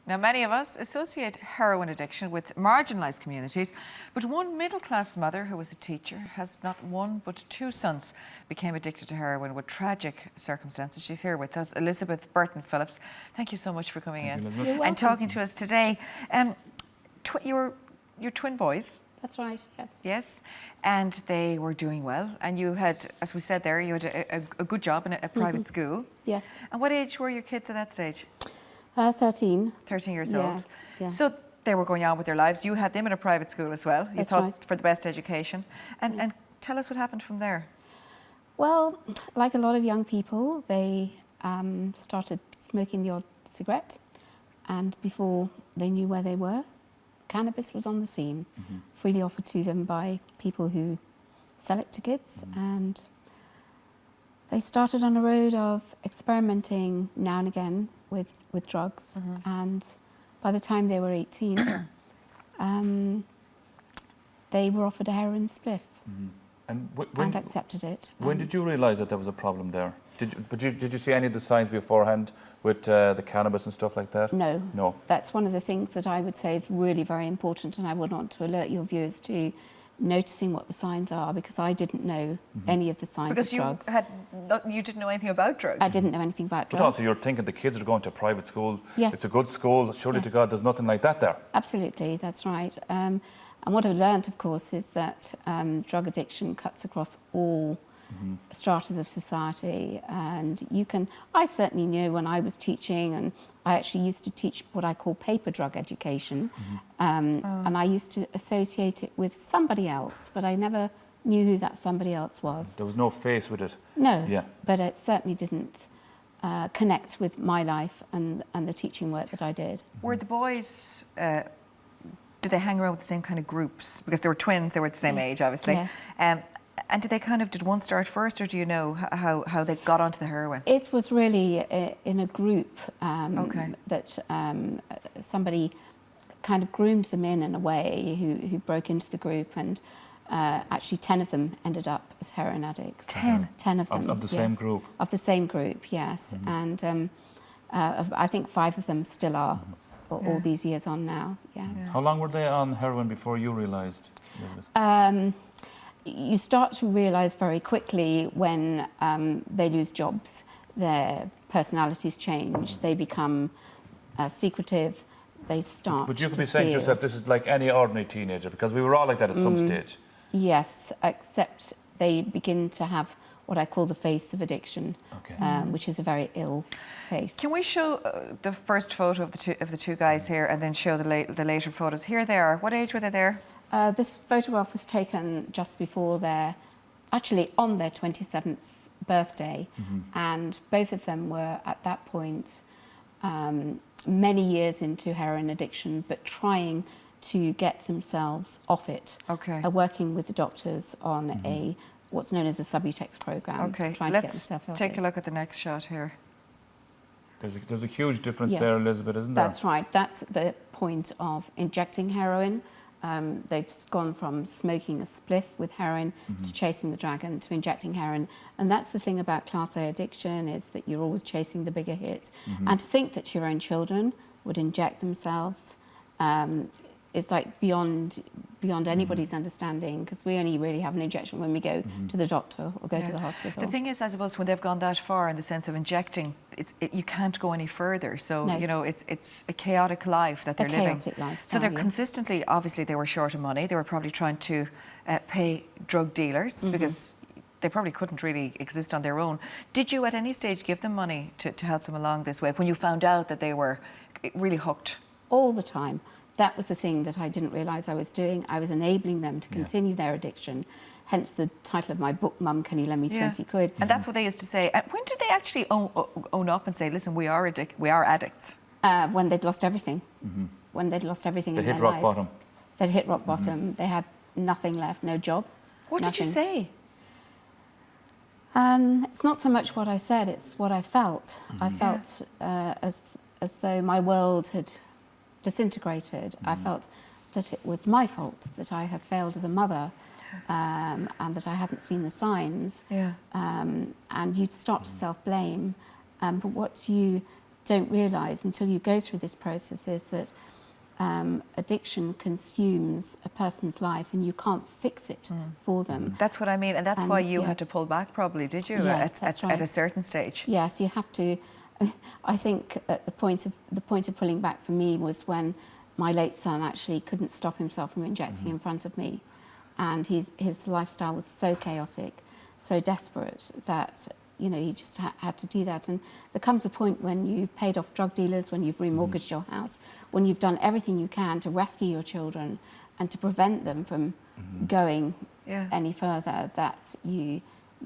Now, many of us associate heroin addiction with marginalised communities, but one middle-class mother who was a teacher has not one but two sons became addicted to heroin with tragic circumstances. She's here with us, Elizabeth Burton Phillips. Thank you so much for coming in and talking to us today. Your twin boys. That's right, yes. Yes, and they were doing well, and you had, as we said there, you had a good job in a private school. Yes. And what age were your kids at that stage? 13. 13 years old. Yes, yeah. So they were going on with their lives. You had them in a private school as well. You That's thought right. for the best education. And tell us what happened from there. Well, like a lot of young people, they started smoking the odd cigarette, and before they knew where they were, cannabis was on the scene, freely offered to them by people who sell it to kids, and they started on a road of experimenting now and again with drugs, and by the time they were 18, they were offered a heroin spliff and accepted it. When did you realise that there was a problem there? Did you see any of the signs beforehand with the cannabis and stuff like that? No. No. That's one of the things that I would say is really very important, and I would want to alert your viewers to noticing what the signs are, because I didn't know any of the signs of drugs. Because you didn't know anything about drugs? I didn't know anything about drugs. But also you're thinking the kids are going to a private school. Yes. It's a good school. Surely to God there's nothing like that there. Absolutely, that's right. And what I've learned, of course, is that drug addiction cuts across all stratas of society, and I certainly knew when I was teaching, and I actually used to teach what I call paper drug education, and I used to associate it with somebody else, but I never knew who that somebody else was. There was no face with it. No, yeah. But it certainly didn't connect with my life and the teaching work that I did. Were the boys, did they hang around with the same kind of groups? Because they were twins, they were at the same age, obviously. Yes. And did one start first, or do you know how they got onto the heroin? It was really in a group that somebody kind of groomed them in a way, who broke into the group, and actually 10 of them ended up as heroin addicts. 10? 10 of them. Of the same group? Of the same group, yes. And I think 5 of them still are, all these years on now, yes. Yeah. How long were they on heroin before you realised, Elizabeth? You start to realise very quickly when they lose jobs, their personalities change, they become secretive, they start But you could to be saying to steal. yourself, this is like any ordinary teenager, because we were all like that at some stage. Yes, except they begin to have what I call the face of addiction, which is a very ill face. Can we show the first photo of the two guys here, and then show the later photos? Here they are. What age were they there? This photograph was taken just before actually on their 27th birthday, and both of them were at that point many years into heroin addiction, but trying to get themselves off it. Okay. Working with the doctors on what's known as a Subutex program. Okay, trying let's to get themselves off take it. a look at the next shot here. There's a huge difference there, Elizabeth, isn't there? That's right. That's the point of injecting heroin. They've gone from smoking a spliff with heroin to chasing the dragon to injecting heroin. And that's the thing about Class A addiction, is that you're always chasing the bigger hit. And to think that your own children would inject themselves is like beyond anybody's understanding, because we only really have an injection when we go to the doctor or go to the hospital. The thing is, I suppose, when they've gone that far in the sense of injecting, you can't go any further. So, you know, it's a chaotic life that they're living. A chaotic lifestyle, So they're consistently, obviously, they were short of money. They were probably trying to pay drug dealers because they probably couldn't really exist on their own. Did you at any stage give them money to help them along this way when you found out that they were really hooked? All the time. That was the thing that I didn't realise I was doing. I was enabling them to continue their addiction, hence the title of my book, Mum, Can You Lend Me 20 quid? And that's what they used to say. And when did they actually own up and say, listen, we are addicts? When they'd lost everything. When they'd lost everything in their lives. They'd hit rock bottom. They'd hit rock bottom. They had nothing left, no job. What did you say? It's not so much what I said, it's what I felt. I felt as though my world had disintegrated. I felt that it was my fault, that I had failed as a mother, and that I hadn't seen the signs. And you'd start to self-blame. But what you don't realise until you go through this process is that addiction consumes a person's life and you can't fix it for them. That's what I mean, and that's why you yeah. had to pull back probably, did you? Yes, that's right. At a certain stage. Yes, you have to. I think at the point of pulling back for me was when my late son actually couldn't stop himself from injecting in front of me, and his lifestyle was so chaotic, so desperate that he just had to do that. And there comes a point when you've paid off drug dealers, when you've remortgaged your house, when you've done everything you can to rescue your children and to prevent them from going any further, that you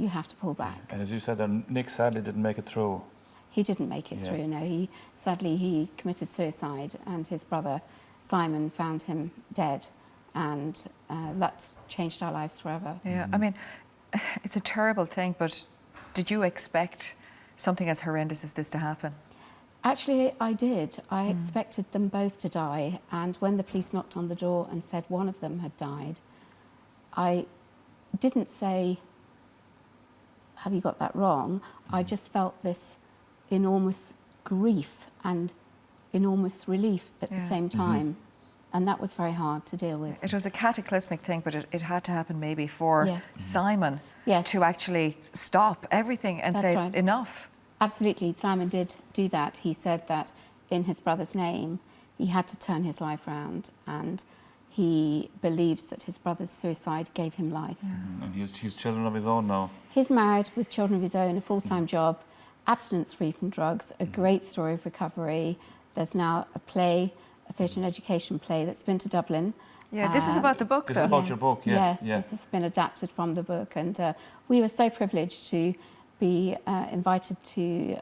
have to pull back. And as you said, Nick sadly didn't make it through. He didn't make it through, no. He committed suicide, and his brother Simon found him dead, and that changed our lives forever. Yeah, I mean, it's a terrible thing, but did you expect something as horrendous as this to happen? Actually, I did. I expected them both to die, and when the police knocked on the door and said one of them had died, I didn't say, "Have you got that wrong?" I just felt this enormous grief and enormous relief at the same time. And that was very hard to deal with. It was a cataclysmic thing, but it had to happen maybe for Simon to actually stop everything and say, enough. Absolutely, Simon did do that. He said that in his brother's name, he had to turn his life round, and he believes that his brother's suicide gave him life. And he's children of his own now. He's married with children of his own, a full-time job, abstinence-free from drugs, a great story of recovery. There's now a play, a theatre and education play that's been to Dublin. Yeah, this is about the book, though. This is about your book, Yes, this has been adapted from the book, and we were so privileged to be invited to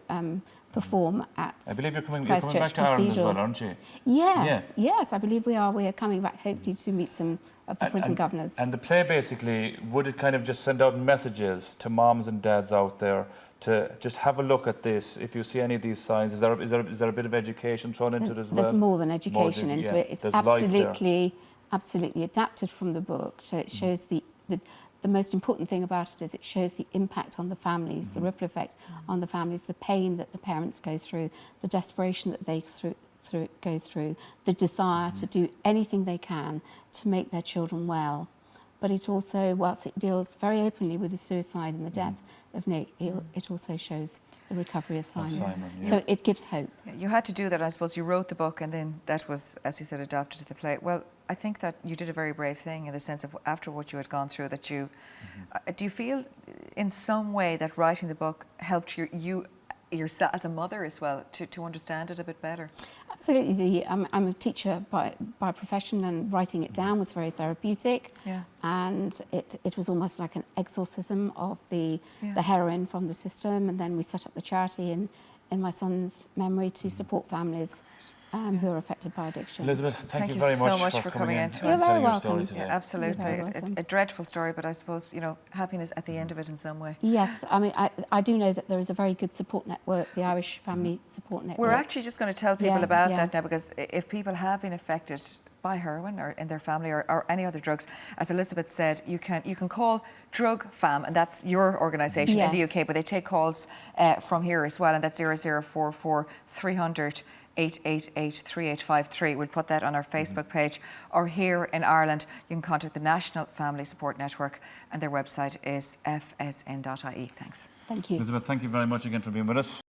perform at I believe you're coming Christ back Church to Ireland as Cathedral. well, aren't you? Yes, I believe we are. We are coming back hopefully to meet some of the prison governors. And the play basically, would it kind of just send out messages to moms and dads out there to just have a look at this? If you see any of these signs, is there a bit of education thrown into it as well? There's more than education into it. It's absolutely adapted from the book. So it shows the most important thing about it is it shows the impact on the families, the ripple effect on the families, the pain that the parents go through, the desperation that they go through, the desire to do anything they can to make their children well. But it also, whilst it deals very openly with the suicide and the death of Nick, it also shows the recovery of Simon. So it gives hope. You had to do that, I suppose. You wrote the book and then that was, as you said, adapted to the play. Well, I think that you did a very brave thing in the sense of after what you had gone through, that you... do you feel in some way that writing the book helped you yourself as a mother as well to understand it a bit better? Absolutely. I'm a teacher by profession, and writing it down was very therapeutic. And it was almost like an exorcism of the heroin from the system. And then we set up the charity in my son's memory to support families who are affected by addiction. Elizabeth, thank you so very much for coming in and to us. telling your story today. Yeah, absolutely. A dreadful story, but I suppose, happiness at the end of it in some way. Yes, I mean, I do know that there is a very good support network, the Irish Family Support Network. We're actually just going to tell people about that now, because if people have been affected by heroin or in their family or any other drugs, as Elizabeth said, you can call DrugFAM, and that's your organisation in the UK, but they take calls from here as well, and that's 0044 300 888 3853. We'll put that on our Facebook page. Or here in Ireland, you can contact the National Family Support Network, and their website is fsn.ie. Thanks. Thank you. Elizabeth, thank you very much again for being with us.